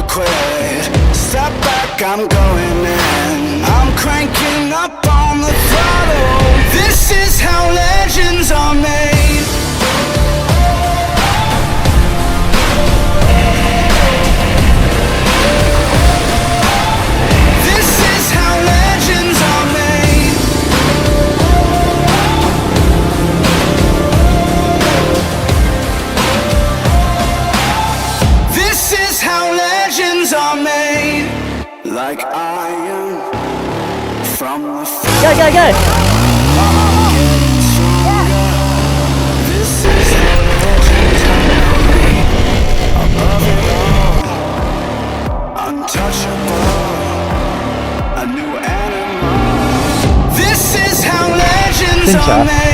quit. Step back, I'm going in. I'm cranking up on the throttle. This is how legends are made. This is how legends are made. This is how legends are made. Like iron from the Go, go, go! This is how legends are made. Above it all, untouchable, a new animal. This is how legends are made.